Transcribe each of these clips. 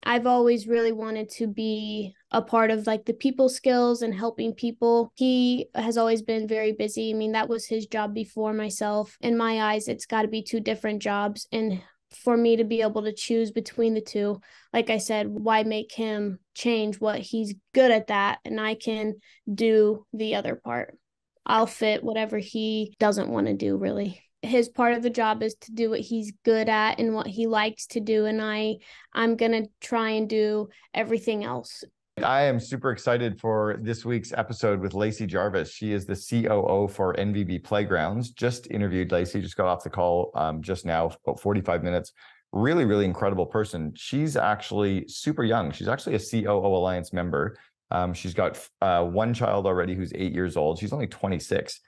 I've always really wanted to be a part of like the people skills and helping people. He has always been very busy. I mean, that was his job before myself. In my eyes, it's got to be two different jobs. And for me to be able to choose between the two, like I said, why make him change what he's good at that and I can do the other part? I'll fit whatever he doesn't want to do, really. His part of the job is to do what he's good at and what he likes to do. And I'm going to try and do everything else. I am super excited for this week's episode with Lacey Jarvis. She is the COO for NVB Playgrounds. Just interviewed Lacey, just got off the call just now, about 45 minutes. Really, really incredible person. She's actually super young. She's actually a COO Alliance member. She's got one child already who's 8 years old. She's only 26.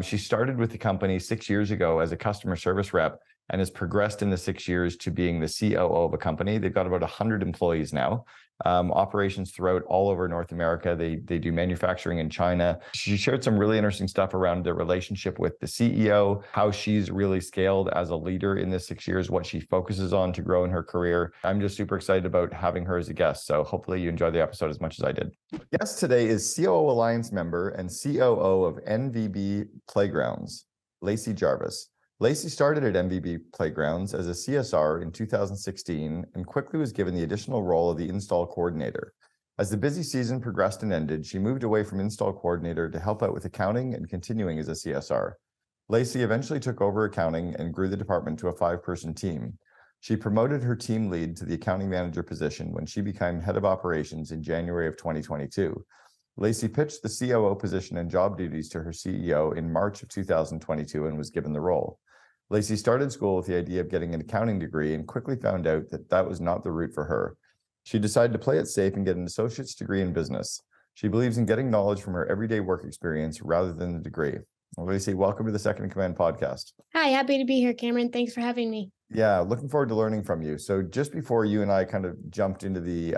She started with the company 6 years ago as a customer service rep and has progressed in the 6 years to being the COO of a company. They've got about 100 employees now, operations throughout all over North America. They do manufacturing in China. She shared some really interesting stuff around their relationship with the CEO, how she's really scaled as a leader in this 6 years, what she focuses on to grow in her career. I'm just super excited about having her as a guest. So hopefully you enjoy the episode as much as I did. Guest today is COO Alliance member and COO of NVB Playgrounds, Lacey Jarvis. Lacey started at NVB Playgrounds as a CSR in 2016 and quickly was given the additional role of the install coordinator. As the busy season progressed and ended, she moved away from install coordinator to help out with accounting and continuing as a CSR. Lacey eventually took over accounting and grew the department to a 5-person team. She promoted her team lead to the accounting manager position when she became head of operations in January of 2022. Lacey pitched the COO position and job duties to her CEO in March of 2022 and was given the role. Lacey started school with the idea of getting an accounting degree and quickly found out that that was not the route for her. She decided to play it safe and get an associate's degree in business. She believes in getting knowledge from her everyday work experience rather than the degree. Well, Lacey, welcome to the Second in Command podcast. Hi, happy to be here, Cameron. Thanks for having me. Yeah, looking forward to learning from you. So just before you and I kind of jumped into the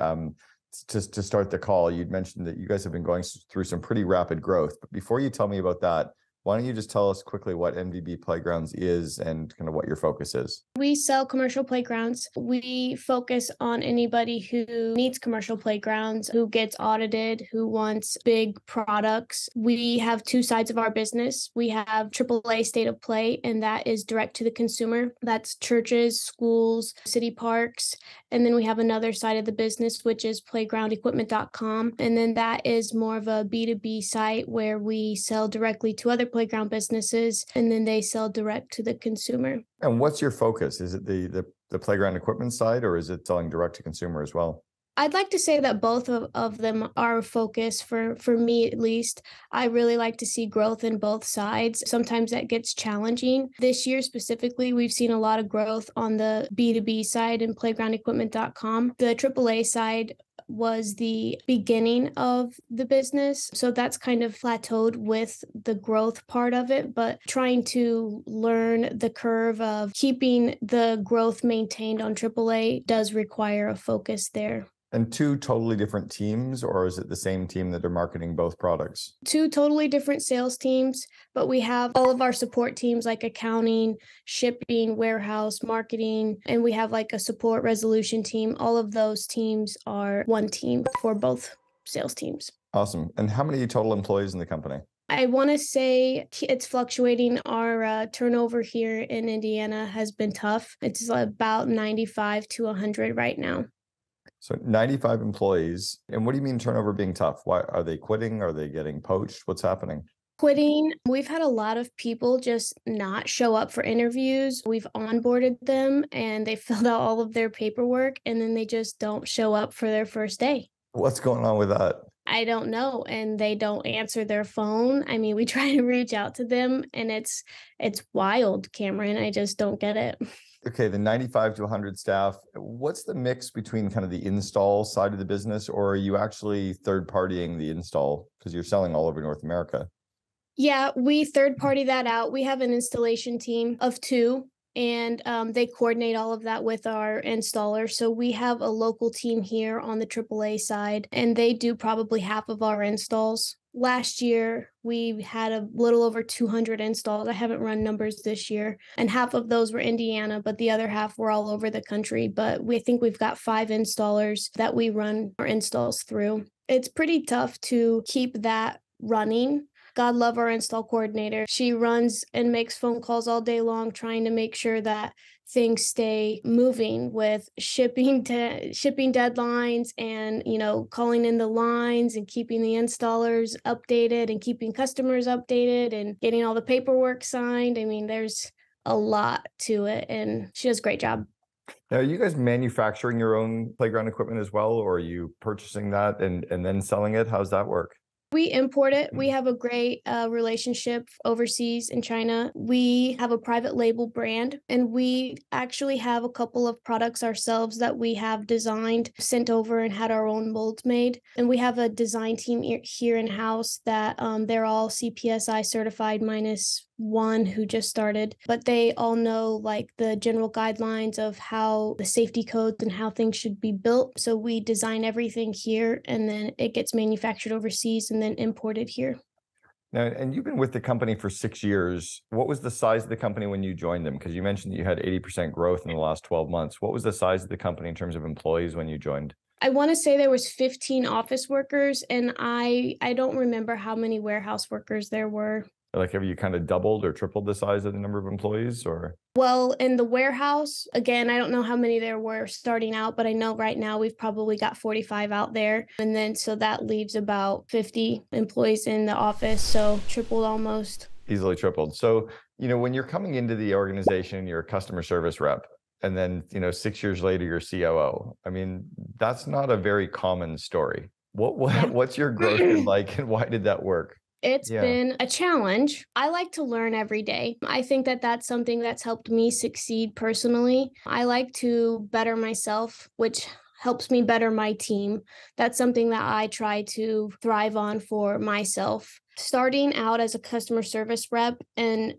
to start the call, you'd mentioned that you guys have been going through some pretty rapid growth. But before you tell me about that, why don't you just tell us quickly what NVB Playgrounds is and kind of what your focus is? We sell commercial playgrounds. We focus on anybody who needs commercial playgrounds, who gets audited, who wants big products. We have two sides of our business. We have AAA State of Play, and that is direct to the consumer. That's churches, schools, city parks. And then we have another side of the business, which is playgroundequipment.com. And then that is more of a B2B site where we sell directly to other playground businesses, and then they sell direct to the consumer. And what's your focus? Is it the playground equipment side, or is it selling direct to consumer as well? I'd like to say that both of them are a focus for me, at least. I really like to see growth in both sides. Sometimes that gets challenging. This year specifically, we've seen a lot of growth on the B2B side and playgroundequipment.com. The AAA side was the beginning of the business. So that's kind of plateaued with the growth part of it, but trying to learn the curve of keeping the growth maintained on AAA does require a focus there. And two totally different teams, or is it the same team that are marketing both products? Two totally different sales teams, but we have all of our support teams like accounting, shipping, warehouse, marketing, and we have like a support resolution team. All of those teams are one team for both sales teams. Awesome. And how many total employees in the company? I want to say it's fluctuating. Our turnover here in Indiana has been tough. It's about 95 to 100 right now. So 95 employees. And what do you mean turnover being tough? Why are they quitting? Are they getting poached? What's happening? Quitting. We've had a lot of people just not show up for interviews. We've onboarded them and they filled out all of their paperwork and then they just don't show up for their first day. What's going on with that? I don't know. And they don't answer their phone. I mean, we try to reach out to them and it's wild, Cameron. I just don't get it. Okay, the 95 to 100 staff, what's the mix between kind of the install side of the business, or are you actually third partying the install because you're selling all over North America? Yeah, we third party that out. We have an installation team of 2 and they coordinate all of that with our installer. So we have a local team here on the AAA side and they do probably half of our installs. Last year, we had a little over 200 installs. I haven't run numbers this year, and half of those were Indiana, but the other half were all over the country. But we think we've got 5 installers that we run our installs through. It's pretty tough to keep that running. God love our install coordinator. She runs and makes phone calls all day long, trying to make sure that things stay moving with shipping deadlines and, calling in the lines and keeping the installers updated and keeping customers updated and getting all the paperwork signed. I mean, there's a lot to it, and she does a great job. Now, are you guys manufacturing your own playground equipment as well, or are you purchasing that and then selling it? How's that work? We import it. We have a great relationship overseas in China. We have a private label brand, and we actually have a couple of products ourselves that we have designed, sent over, and had our own molds made. And we have a design team here in-house that they're all CPSI certified minus one who just started, but they all know like the general guidelines of how the safety codes and how things should be built. So we design everything here, and then it gets manufactured overseas and then imported here. Now, and you've been with the company for 6 years. What was the size of the company when you joined them? Because you mentioned that you had 80% growth in the last 12 months. What was the size of the company in terms of employees when you joined? I want to say there was 15 office workers, and I don't remember how many warehouse workers there were. Like, have you kind of doubled or tripled the size of the number of employees, or? Well, in the warehouse, again, I don't know how many there were starting out, but I know right now we've probably got 45 out there. And then so that leaves about 50 employees in the office. So tripled almost. Easily tripled. So, when you're coming into the organization, you're a customer service rep, and then, 6 years later, you're COO. I mean, that's not a very common story. What's your growth been like, and why did that work? It's been a challenge. I like to learn every day. I think that that's something that's helped me succeed personally. I like to better myself, which helps me better my team. That's something that I try to thrive on for myself. Starting out as a customer service rep and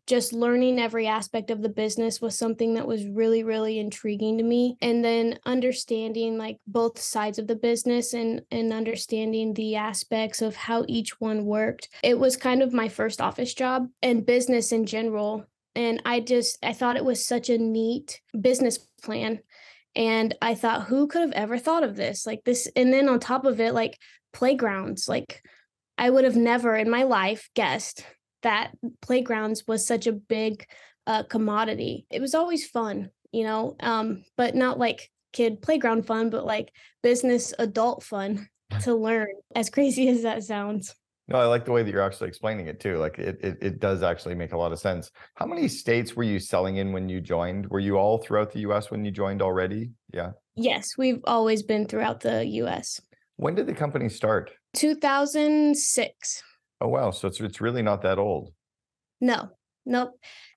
just learning every aspect of the business was something that was really, really intriguing to me. And then understanding like both sides of the business and understanding the aspects of how each one worked. It was kind of my first office job and business in general. And I thought it was such a neat business plan. And I thought, who could have ever thought of this? Like this, and then on top of it, like playgrounds, like I would have never in my life guessed that playgrounds was such a big commodity. It was always fun, but not like kid playground fun, but like business adult fun to learn, as crazy as that sounds. No, I like the way that you're actually explaining it too. Like it does actually make a lot of sense. How many states were you selling in when you joined? Were you all throughout the US when you joined already? Yeah. Yes, we've always been throughout the US. When did the company start? 2006. Oh, wow. So it's really not that old. No, nope.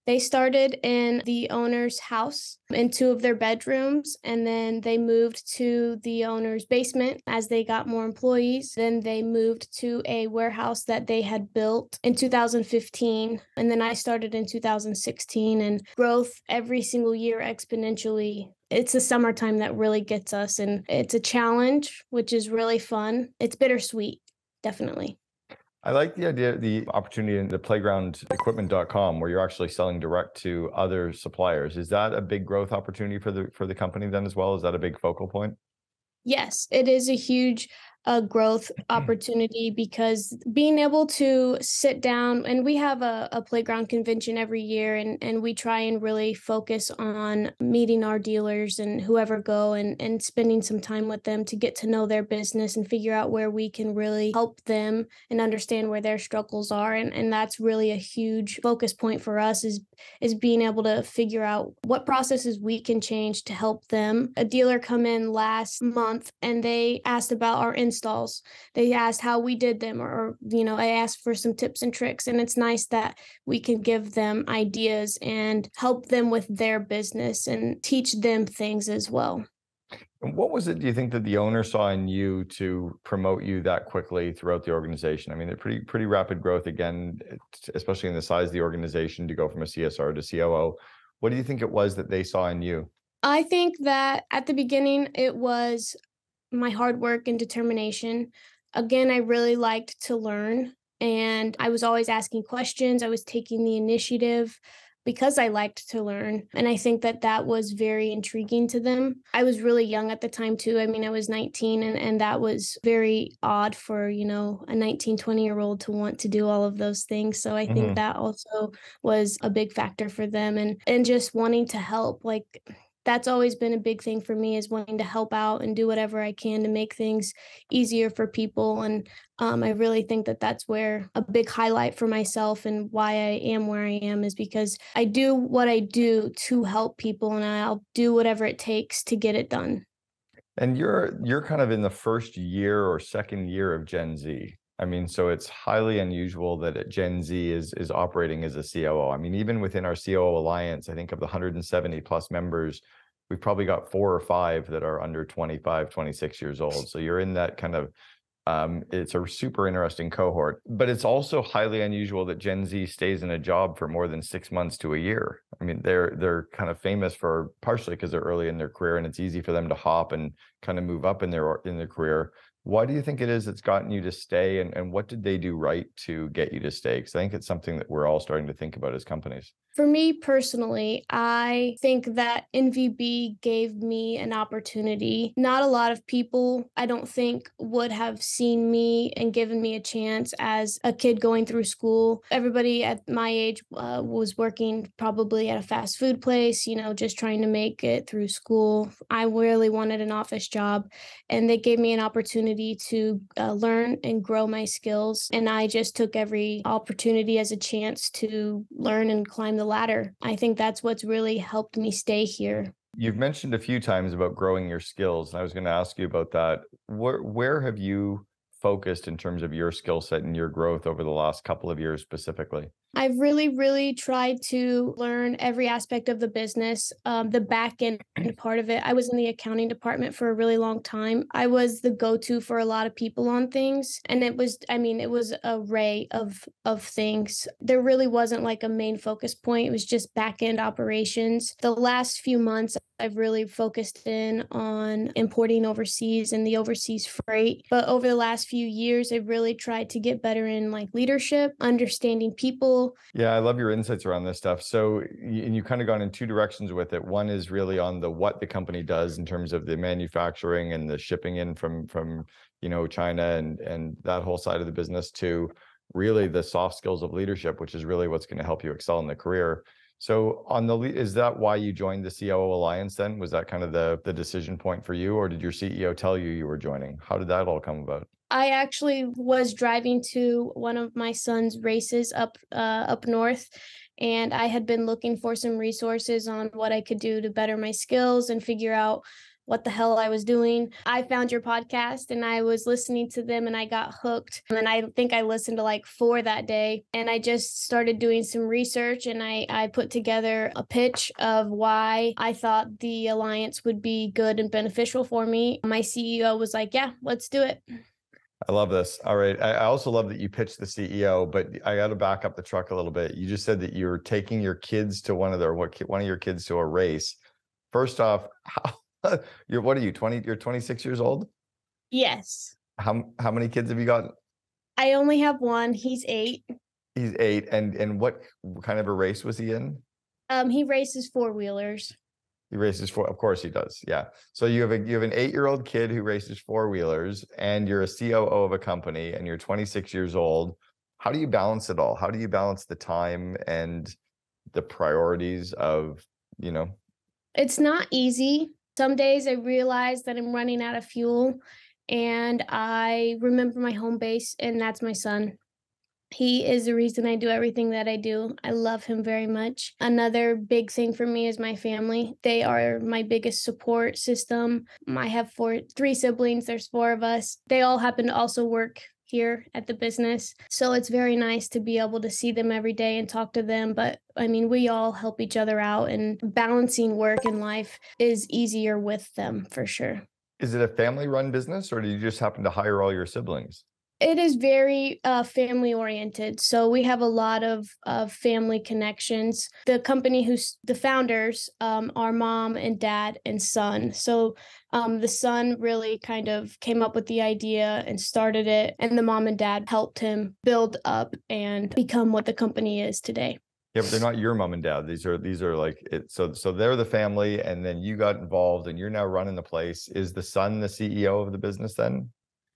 They started in the owner's house in 2 of their bedrooms, and then they moved to the owner's basement as they got more employees. Then they moved to a warehouse that they had built in 2015. And then I started in 2016, and growth every single year exponentially. It's the summertime that really gets us, and it's a challenge, which is really fun. It's bittersweet, definitely. I like the idea, the opportunity in the playgroundequipment.com where you're actually selling direct to other suppliers. Is that a big growth opportunity for the company then as well? Is that a big focal point? Yes, it is a huge growth opportunity because being able to sit down, and we have a playground convention every year, and we try and really focus on meeting our dealers and whoever go and spending some time with them to get to know their business and figure out where we can really help them and understand where their struggles are. And that's really a huge focus point for us is being able to figure out what processes we can change to help them. A dealer come in last month and they asked about our installs. They asked how we did them, or I asked for some tips and tricks. And it's nice that we can give them ideas and help them with their business and teach them things as well. And what was it, do you think, that the owner saw in you to promote you that quickly throughout the organization? I mean, pretty rapid growth again, especially in the size of the organization, to go from a CSR to COO. What do you think it was that they saw in you? I think that at the beginning, it was my hard work and determination. Again, I really liked to learn, and I was always asking questions. I was taking the initiative because I liked to learn. And I think that that was very intriguing to them. I was really young at the time too. I mean, I was 19, and that was very odd for, a 19, 20-year-old to want to do all of those things. So I think that also was a big factor for them, and just wanting to help. Like, that's always been a big thing for me, is wanting to help out and do whatever I can to make things easier for people. And I really think that that's where a big highlight for myself and why I am where I am is because I do what I do to help people, and I'll do whatever it takes to get it done. And you're kind of in the first year or second year of Gen Z. I mean, so it's highly unusual that Gen Z is operating as a COO. I mean, even within our COO Alliance, I think of the 170 plus members, we've probably got 4 or 5 that are under 25, 26 years old. So you're in that kind of, it's a super interesting cohort, but it's also highly unusual that Gen Z stays in a job for more than 6 months to a year. I mean, they're kind of famous for partially because they're early in their career and it's easy for them to hop and kind of move up in their career. Why do you think it is that's gotten you to stay, and what did they do right to get you to stay? Because I think it's something that we're all starting to think about as companies. For me personally, I think that NVB gave me an opportunity. Not a lot of people, I don't think, would have seen me and given me a chance as a kid going through school. Everybody at my age was working probably at a fast food place, just trying to make it through school. I really wanted an office job, and they gave me an opportunity to learn and grow my skills. And I just took every opportunity as a chance to learn and climb the ladder. I think that's what's really helped me stay here. You've mentioned a few times about growing your skills, and I was going to ask you about that. Where have you focused in terms of your skill set and your growth over the last couple of years specifically? I've really, really tried to learn every aspect of the business, the back end part of it. I was in the accounting department for a really long time. I was the go-to for a lot of people on things. And it was an array of things. There really wasn't like a main focus point. It was just back end operations. The last few months, I've really focused in on importing overseas and the overseas freight. But over the last few years, I've really tried to get better in like leadership, understanding people. Yeah, I love your insights around this stuff. So, and you've kind of gone in 2 directions with it. One is really on what the company does in terms of the manufacturing and the shipping in from China and that whole side of the business, to really the soft skills of leadership, which is really what's going to help you excel in the career. So is that why you joined the COO Alliance then? Was that kind of the decision point for you, or did your CEO tell you were joining? How did that all come about? I actually was driving to one of my son's races up north, and I had been looking for some resources on what I could do to better my skills and figure out what the hell I was doing. I found your podcast and I was listening to them and I got hooked. And I think I listened to like 4 that day. And I just started doing some research, and I put together a pitch of why I thought the Alliance would be good and beneficial for me. My CEO was like, yeah, let's do it. I love this. All right. I also love that you pitched the CEO, but I got to back up the truck a little bit. You just said that you're taking your kids to one of your kids to a race. First off, what are you, 20? You're 26 years old? Yes. How many kids have you got? I only have one. He's 8. He's 8. And what kind of a race was he in? He races 4-wheelers. He races of course he does. Yeah. So you have an 8-year-old kid who races 4-wheelers, and you're a COO of a company, and you're 26 years old. How do you balance it all? How do you balance the time and the priorities of, It's not easy. Some days I realize that I'm running out of fuel, and I remember my home base, and that's my son. He is the reason I do everything that I do. I love him very much. Another big thing for me is my family. They are my biggest support system. I have 3 siblings. There's 4 of us. They all happen to also work here at the business. So it's very nice to be able to see them every day and talk to them. But we all help each other out, and balancing work and life is easier with them for sure. Is it a family run business, or do you just happen to hire all your siblings? It is very family oriented. So we have a lot of family connections. The company the founders are mom and dad and son. So the son really kind of came up with the idea and started it, and the mom and dad helped him build up and become what the company is today. Yeah, but they're not your mom and dad. These are like it. So they're the family, and then you got involved, and you're now running the place. Is the son the CEO of the business then?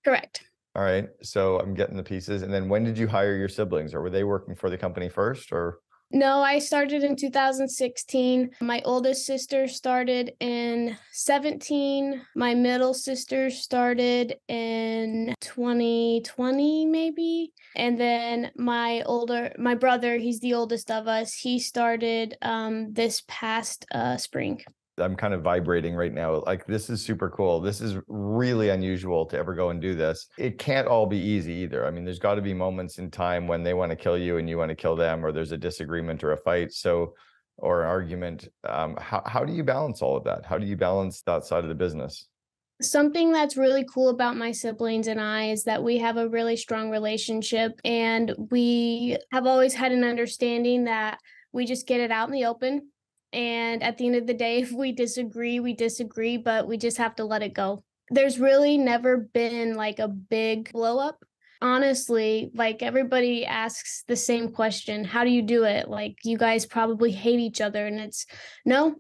Correct. All right. So I'm getting the pieces. And then when did you hire your siblings, or were they working for the company first, or? No, I started in 2016. My oldest sister started in 17. My middle sister started in 2020, maybe. And then my brother, he's the oldest of us. He started this past spring. I'm kind of vibrating right now. Like, this is super cool. This is really unusual to ever go and do this. It can't all be easy either. I mean, there's got to be moments in time when they want to kill you and you want to kill them, or there's a disagreement or a fight. So, or an argument. How do you balance all of that? How do you balance that side of the business? Something that's really cool about my siblings and I is that we have a really strong relationship, and we have always had an understanding that we just get it out in the open. And at the end of the day, if we disagree, we disagree, but we just have to let it go. There's really never been like a big blow up. Honestly, like everybody asks the same question. How do you do it? Like, you guys probably hate each other. And it's no,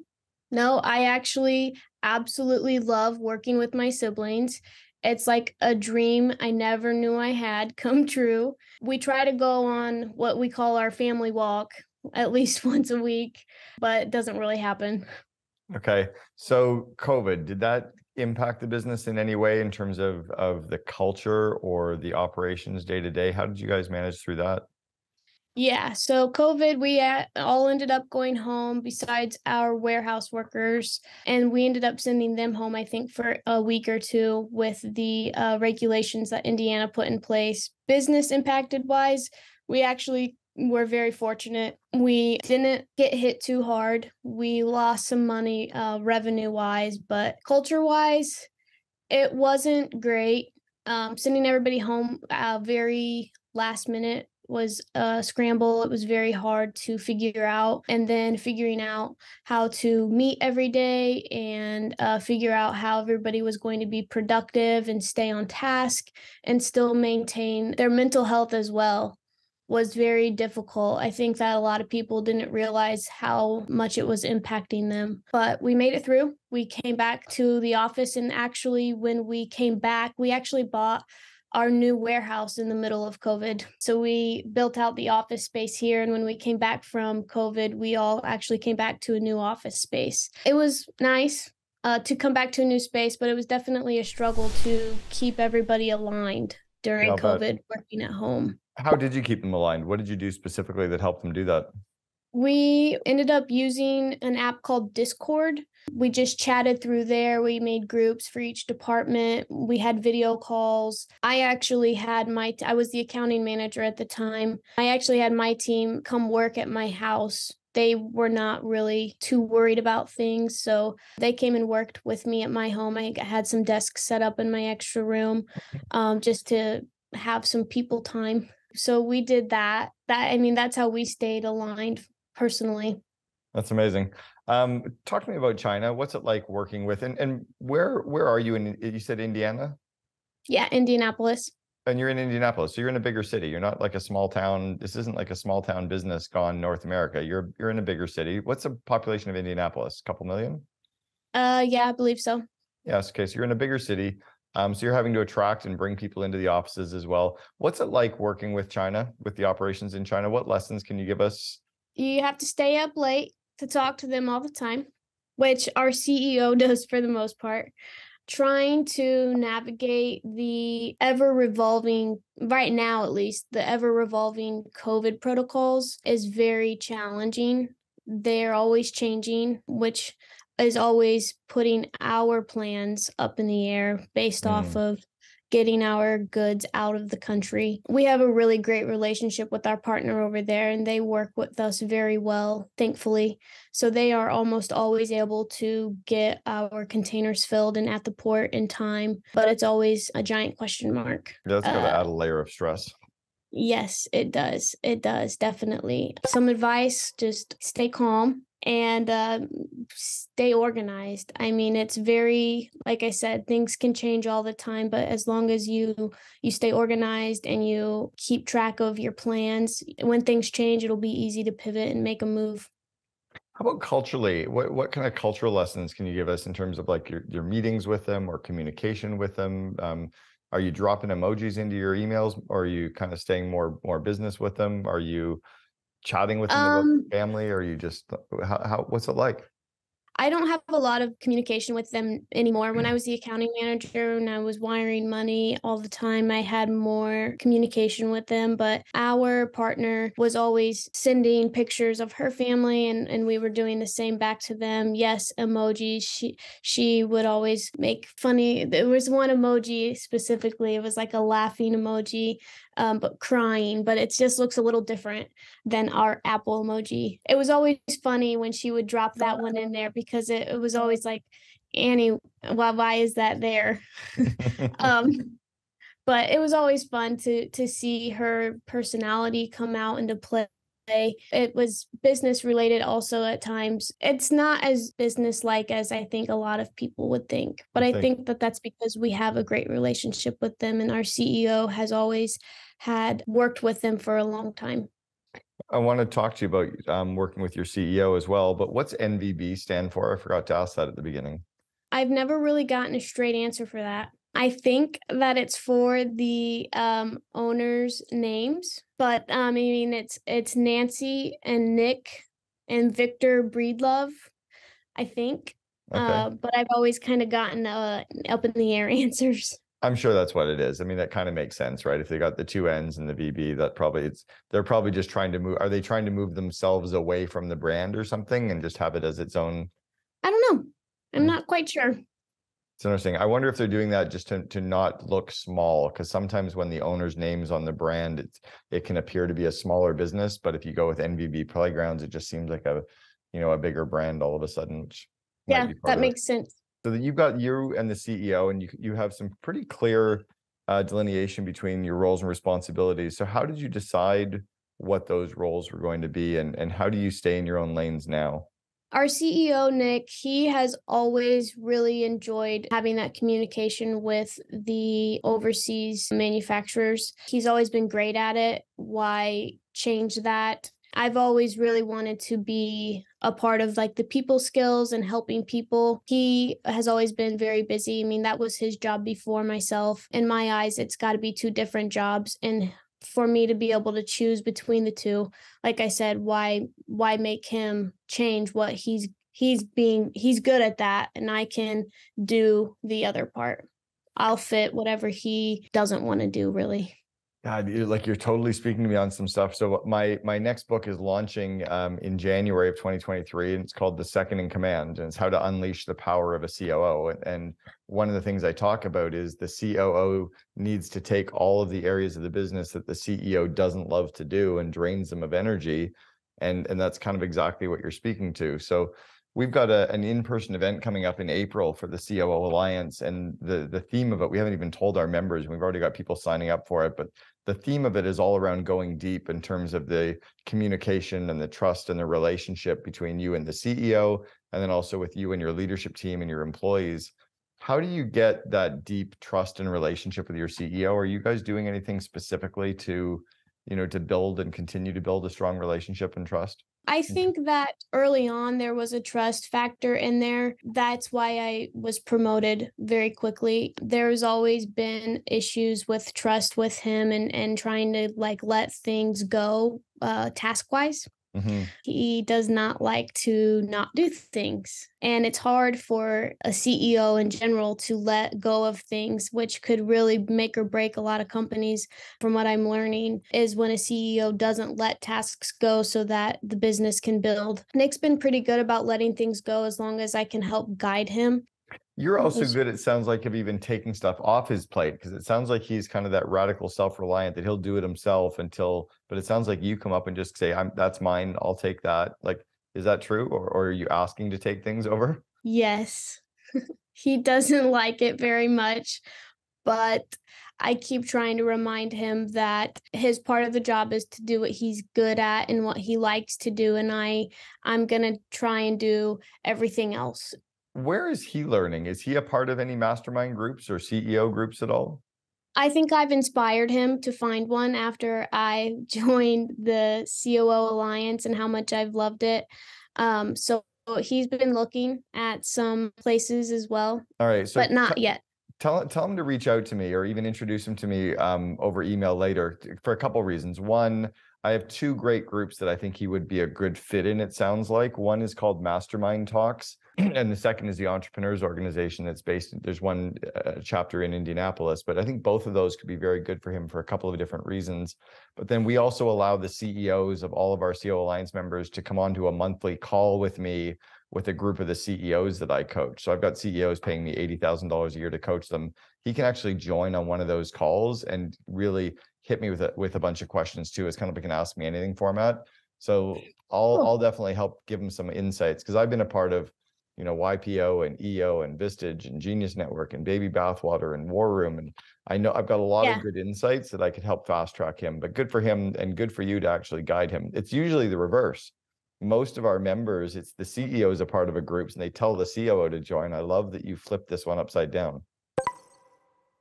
I actually absolutely love working with my siblings. It's like a dream I never knew I had come true. We try to go on what we call our family walk at least once a week, but it doesn't really happen. Okay. So COVID, did that impact the business in any way in terms of the culture or the operations day to day? How did you guys manage through that? Yeah, so COVID, we all ended up going home besides our warehouse workers, and we ended up sending them home, I think, for a week or two with the regulations that Indiana put in place. Business impacted wise, we actually were very fortunate. We didn't get hit too hard. We lost some money revenue wise, but culture wise, it wasn't great. Sending everybody home very last minute was a scramble. It was very hard to figure out, and then figuring out how to meet every day and figure out how everybody was going to be productive and stay on task and still maintain their mental health as well was very difficult. I think that a lot of people didn't realize how much it was impacting them, but we made it through. We came back to the office, and actually when we came back, we actually bought our new warehouse in the middle of COVID. So we built out the office space here. And when we came back from COVID, we all actually came back to a new office space. It was nice to come back to a new space, but it was definitely a struggle to keep everybody aligned during COVID, working at home. How did you keep them aligned? What did you do specifically that helped them do that? We ended up using an app called Discord. We just chatted through there. We made groups for each department. We had video calls. I actually had I was the accounting manager at the time. I actually had my team come work at my house. They were not really too worried about things, so they came and worked with me at my home. I had some desks set up in my extra room just to have some people time. So we did that. That's how we stayed aligned personally. That's amazing. Talk to me about China. What's it like working with, and where are you in, you said Indiana? Yeah, Indianapolis. And you're in Indianapolis, so you're in a bigger city. You're not like a small town. This isn't like a small town business gone North America. You're in a bigger city. What's the population of Indianapolis? A couple million? Yeah, I believe so. Yes. Okay. So you're in a bigger city. So you're having to attract and bring people into the offices as well. What's it like working with China, with the operations in China? What lessons can you give us? You have to stay up late to talk to them all the time, which our CEO does for the most part. Trying to navigate the ever-revolving, right now at least, the ever-revolving COVID protocols is very challenging. They're always changing, which is always putting our plans up in the air based off of getting our goods out of the country. We have a really great relationship with our partner over there, and they work with us very well, thankfully. So they are almost always able to get our containers filled and at the port in time, but it's always a giant question mark. Yeah, that's got to add a layer of stress. Yes, it does. It does, definitely. Some advice, just stay calm and stay organized. I mean, it's very, like I said, things can change all the time, but as long as you stay organized and you keep track of your plans, when things change, it'll be easy to pivot and make a move. How about culturally? What kind of cultural lessons can you give us in terms of like your meetings with them or communication with them? Are you dropping emojis into your emails, or are you kind of staying more business with them? Are you chatting with them about family, or are you just what's it like? I don't have a lot of communication with them anymore. When I was the accounting manager and I was wiring money all the time, I had more communication with them. But our partner was always sending pictures of her family, and we were doing the same back to them. Yes, emojis. She would always make funny. There was one emoji specifically. It was like a laughing emoji, but crying. But it just looks a little different than our Apple emoji. It was always funny when she would drop that one in there because it was always like, Annie, why is that there? But it was always fun to see her personality come out into play. It was business related also at times. It's not as business-like as I think a lot of people would think, but I think that that's because we have a great relationship with them, and our CEO has always had worked with them for a long time. I want to talk to you about working with your CEO as well, but what's NVB stand for? I forgot to ask that at the beginning. I've never really gotten a straight answer for that. I think that it's for the owners' names, but I mean it's Nancy and Nick and Victor Breedlove, I think. Okay. But I've always kind of gotten up in the air answers. I'm sure that's what it is. I mean, that kind of makes sense, right? If they got the two N's and the VB, that probably they're probably just trying to move. Are they trying to move themselves away from the brand or something and just have it as its own? I don't know. I'm not quite sure. It's interesting. I wonder if they're doing that just to not look small, because sometimes when the owner's name's on the brand, it can appear to be a smaller business. But if you go with NVB Playgrounds, it just seems like a bigger brand all of a sudden, which Yeah, that makes sense. So that you've got you and the CEO, and you have some pretty clear delineation between your roles and responsibilities. So how did you decide what those roles were going to be, and how do you stay in your own lanes now? Our CEO, Nick, he has always really enjoyed having that communication with the overseas manufacturers. He's always been great at it. Why change that? I've always really wanted to be a part of like the people skills and helping people. He has always been very busy. I mean, that was his job before myself. In my eyes, it's got to be two different jobs. And for me to be able to choose between the two, like I said, why make him change what he's good at that, and I can do the other part. I'll fit whatever he doesn't want to do, really. God, you're totally speaking to me on some stuff. So my next book is launching in January of 2023, and it's called The Second in Command, and it's how to unleash the power of a COO. And one of the things I talk about is the COO needs to take all of the areas of the business that the CEO doesn't love to do and drains them of energy. And that's kind of exactly what you're speaking to. So we've got an in-person event coming up in April for the COO Alliance, and the theme of it, we haven't even told our members, and we've already got people signing up for it, but the theme of it is all around going deep in terms of the communication and the trust and the relationship between you and the CEO, and then also with you and your leadership team and your employees. How do you get that deep trust and relationship with your CEO? Are you guys doing anything specifically to build and continue to build a strong relationship and trust? I think that early on there was a trust factor in there. That's why I was promoted very quickly. There's always been issues with trust with him and trying to let things go task-wise. Mm-hmm. He does not like to not do things. And it's hard for a CEO in general to let go of things, which could really make or break a lot of companies. From what I'm learning is when a CEO doesn't let tasks go so that the business can build. Nick's been pretty good about letting things go as long as I can help guide him. You're also good, it sounds like, of even taking stuff off his plate, because it sounds like he's kind of that radical self-reliant that he'll do it himself but it sounds like you come up and just say, that's mine, I'll take that. Like, is that true? Or are you asking to take things over? Yes. He doesn't like it very much, but I keep trying to remind him that his part of the job is to do what he's good at and what he likes to do. And I'm going to try and do everything else. Where is he learning? Is he a part of any mastermind groups or CEO groups at all? I think I've inspired him to find one after I joined the COO Alliance and how much I've loved it. So he's been looking at some places as well. All right. So but not yet. Tell him to reach out to me, or even introduce him to me over email later, for a couple of reasons. One, I have two great groups that I think he would be a good fit in, it sounds like. One is called Mastermind Talks, and the second is the Entrepreneurs Organization that's there's one chapter in Indianapolis, but I think both of those could be very good for him for a couple of different reasons. But then we also allow the CEOs of all of our COO Alliance members to come on to a monthly call with me with a group of the CEOs that I coach. So I've got CEOs paying me $80,000 a year to coach them. He can actually join on one of those calls and really hit me with a bunch of questions too. It's kind of like an ask me anything format. So I'll definitely help give him some insights, because I've been a part of, YPO and EO and Vistage and Genius Network and Baby Bathwater and War Room. And I know I've got a lot of good insights that I could help fast track him, but good for him and good for you to actually guide him. It's usually the reverse. Most of our members, it's the CEOs a part of a group and they tell the COO to join. I love that you flipped this one upside down.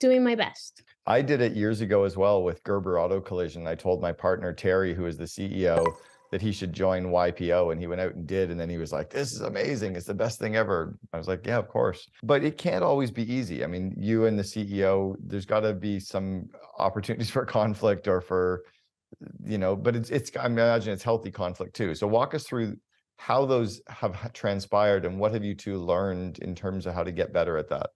Doing my best. I did it years ago as well with Gerber Auto Collision. I told my partner, Terry, who is the CEO, that he should join YPO, and he went out and did. And then he was like, this is amazing. It's the best thing ever. I was like, yeah, of course. But it can't always be easy. I mean, you and the CEO, there's got to be some opportunities for conflict or for, but I imagine it's healthy conflict too. So walk us through how those have transpired and what have you two learned in terms of how to get better at that?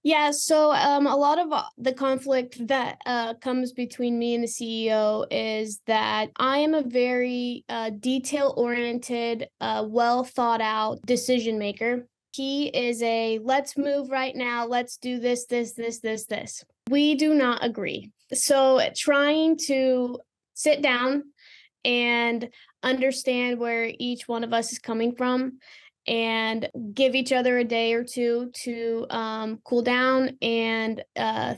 Yeah, so a lot of the conflict that comes between me and the CEO is that I am a very detail-oriented, well thought out decision maker. He is a let's move right now, let's do this. We do not agree. So trying to sit down and understand where each one of us is coming from and give each other a day or two to cool down and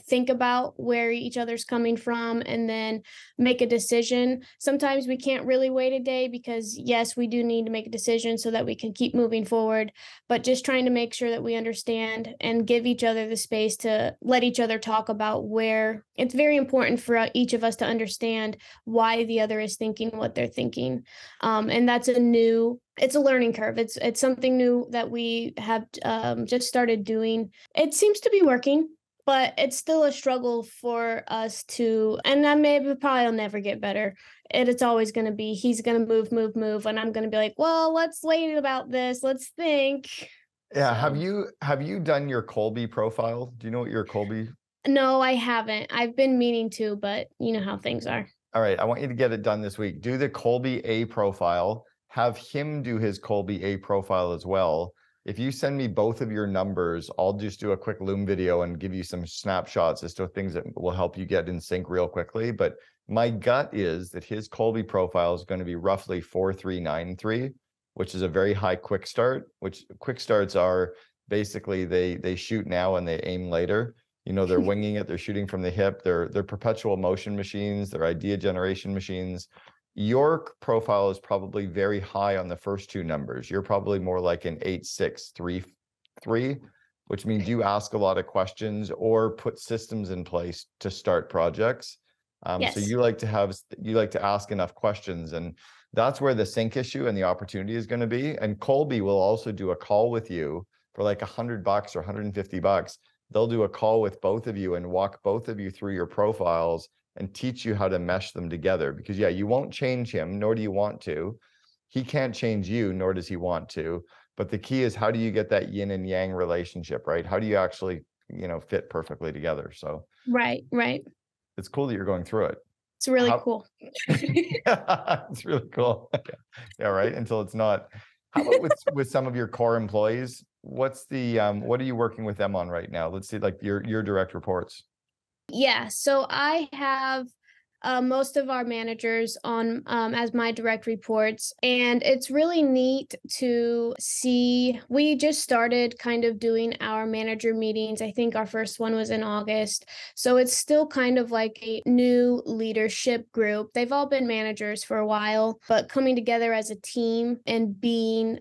think about where each other's coming from and then make a decision. Sometimes we can't really wait a day because, yes, we do need to make a decision so that we can keep moving forward, but just trying to make sure that we understand and give each other the space to let each other talk about where it's very important for each of us to understand why the other is thinking what they're thinking. And that's it's a learning curve. It's something new that we have just started doing. It seems to be working, but it's still a struggle for us to, and that probably will never get better. It's always going to be, he's going to move. And I'm going to be like, well, let's wait about this. Let's think. Yeah. So, have you done your Kolbe profile? Do you know what your Kolbe? No, I haven't. I've been meaning to, but you know how things are. All right. I want you to get it done this week. Do the Kolbe A profile. Have him do his Kolbe A profile as well. If you send me both of your numbers, I'll just do a quick Loom video and give you some snapshots as to things that will help you get in sync real quickly. But my gut is that his Kolbe profile is going to be roughly 4393, which is a very high quick start, which quick starts are basically they shoot now and they aim later. They're winging it, they're shooting from the hip, they're perpetual motion machines, they're idea generation machines. Your profile is probably very high on the first two numbers. You're probably more like an 8633, which means you ask a lot of questions or put systems in place to start projects. Yes. So you like to ask enough questions, and that's where the sync issue and the opportunity is going to be. And Kolbe will also do a call with you for like $100 or $150. They'll do a call with both of you and walk both of you through your profiles and teach you how to mesh them together. Because you won't change him, nor do you want to. He can't change you, nor does he want to. But the key is, how do you get that yin and yang relationship, right? How do you actually, fit perfectly together? So right. It's cool that you're going through it. It's really cool. It's really cool. Yeah, right. Until it's not. How about with some of your core employees? What's the what are you working with them on right now? Let's see, like your direct reports. Yeah, so I have most of our managers on as my direct reports, and it's really neat to see. We just started kind of doing our manager meetings. I think our first one was in August, so it's still kind of like a new leadership group. They've all been managers for a while, but coming together as a team and being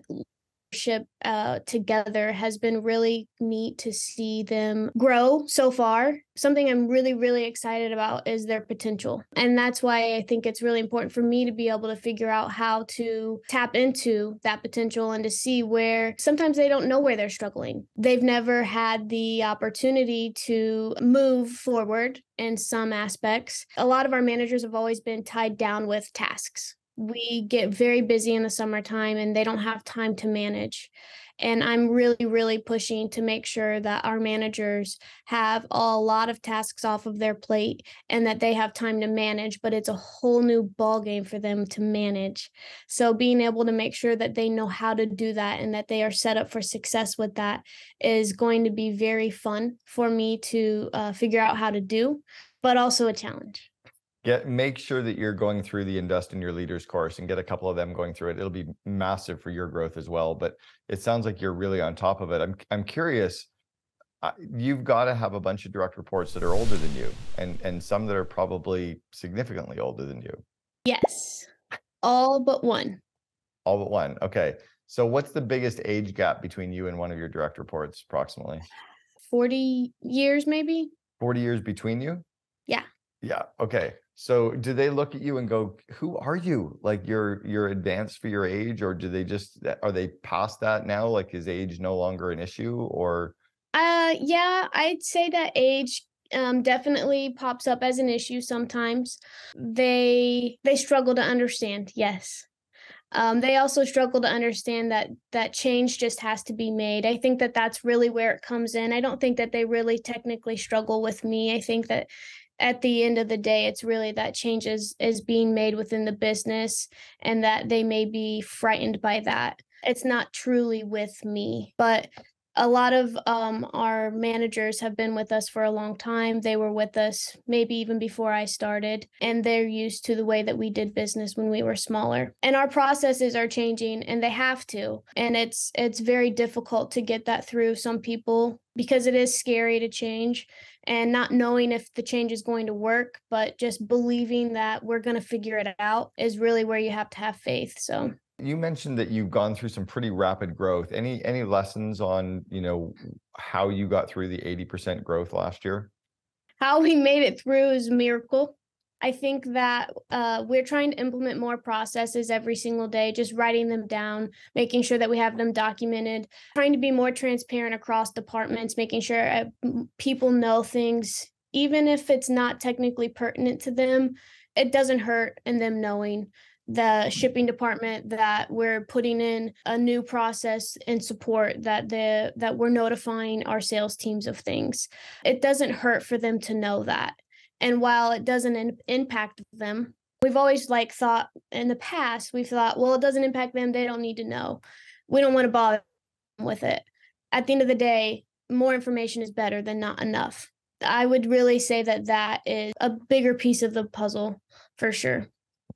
together has been really neat to see them grow so far. Something I'm really, really excited about is their potential. And that's why I think it's really important for me to be able to figure out how to tap into that potential and to see where sometimes they don't know where they're struggling. They've never had the opportunity to move forward in some aspects. A lot of our managers have always been tied down with tasks. We get very busy in the summertime and they don't have time to manage. And I'm really, really pushing to make sure that our managers have a lot of tasks off of their plate and that they have time to manage, but it's a whole new ballgame for them to manage. So being able to make sure that they know how to do that and that they are set up for success with that is going to be very fun for me to figure out how to do, but also a challenge. Make sure that you're going through the Invest in Your Leaders course and get a couple of them going through it. It'll be massive for your growth as well. But it sounds like you're really on top of it. I'm curious. You've got to have a bunch of direct reports that are older than you, and some that are probably significantly older than you. Yes, all but one. All but one. Okay. So what's the biggest age gap between you and one of your direct reports, approximately? 40 years, maybe. 40 years between you? Yeah. Yeah. Okay. So do they look at you and go, who are you? Like you're advanced for your age, or are they past that now? Like, is age no longer an issue, or? Yeah, I'd say that age definitely pops up as an issue sometimes. They struggle to understand, yes. They also struggle to understand that change just has to be made. I think that that's really where it comes in. I don't think that they really technically struggle with me. I think that at the end of the day, it's really that change is being made within the business and that they may be frightened by that. It's not truly with me, but a lot of our managers have been with us for a long time. They were with us maybe even before I started, and they're used to the way that we did business when we were smaller. And our processes are changing, and they have to. And it's very difficult to get that through some people because it is scary to change and not knowing if the change is going to work, but just believing that we're going to figure it out is really where you have to have faith. So You mentioned that you've gone through some pretty rapid growth. Any lessons on, how you got through the 80% growth last year? how we made it through is a miracle. I think that we're trying to implement more processes every single day, just writing them down, making sure that we have them documented, trying to be more transparent across departments, making sure people know things, even if it's not technically pertinent to them. It doesn't hurt in them knowing the shipping department that we're putting in a new process and support that we're notifying our sales teams of things. It doesn't hurt for them to know that. And while it doesn't impact them, we've always thought in the past, we've thought, well, it doesn't impact them. They don't need to know. We don't want to bother them with it. At the end of the day, more information is better than not enough. I would really say that is a bigger piece of the puzzle for sure.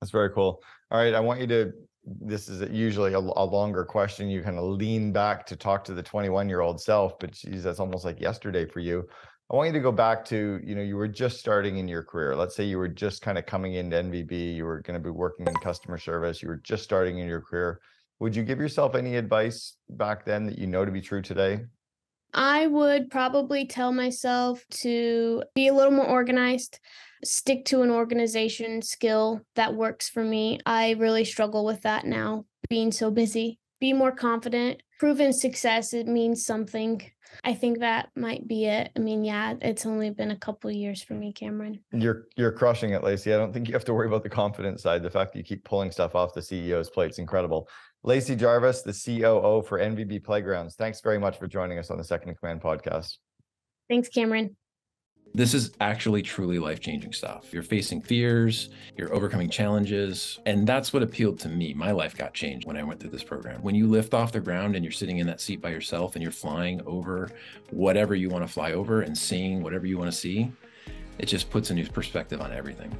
That's very cool. All right. This is usually a longer question. You kind of lean back to talk to the 21-year-old self, but geez, that's almost like yesterday for you. I want you to go back to, you were just starting in your career. Let's say you were just kind of coming into NVB. You were going to be working in customer service. You were just starting in your career. Would you give yourself any advice back then that you know to be true today? I would probably tell myself to be a little more organized, stick to an organization skill that works for me. I really struggle with that now, being so busy. Be more confident. Proven success, it means something. I think that might be it. I mean, yeah, it's only been a couple of years for me, Cameron. You're crushing it, Lacey. I don't think you have to worry about the confidence side. The fact that you keep pulling stuff off the CEO's plate is incredible. Lacey Jarvis, the COO for NVB Playgrounds. Thanks very much for joining us on the Second in Command podcast. Thanks, Cameron. This is actually truly life-changing stuff. You're facing fears, you're overcoming challenges, and that's what appealed to me. My life got changed when I went through this program. When you lift off the ground and you're sitting in that seat by yourself and you're flying over whatever you want to fly over and seeing whatever you want to see, it just puts a new perspective on everything.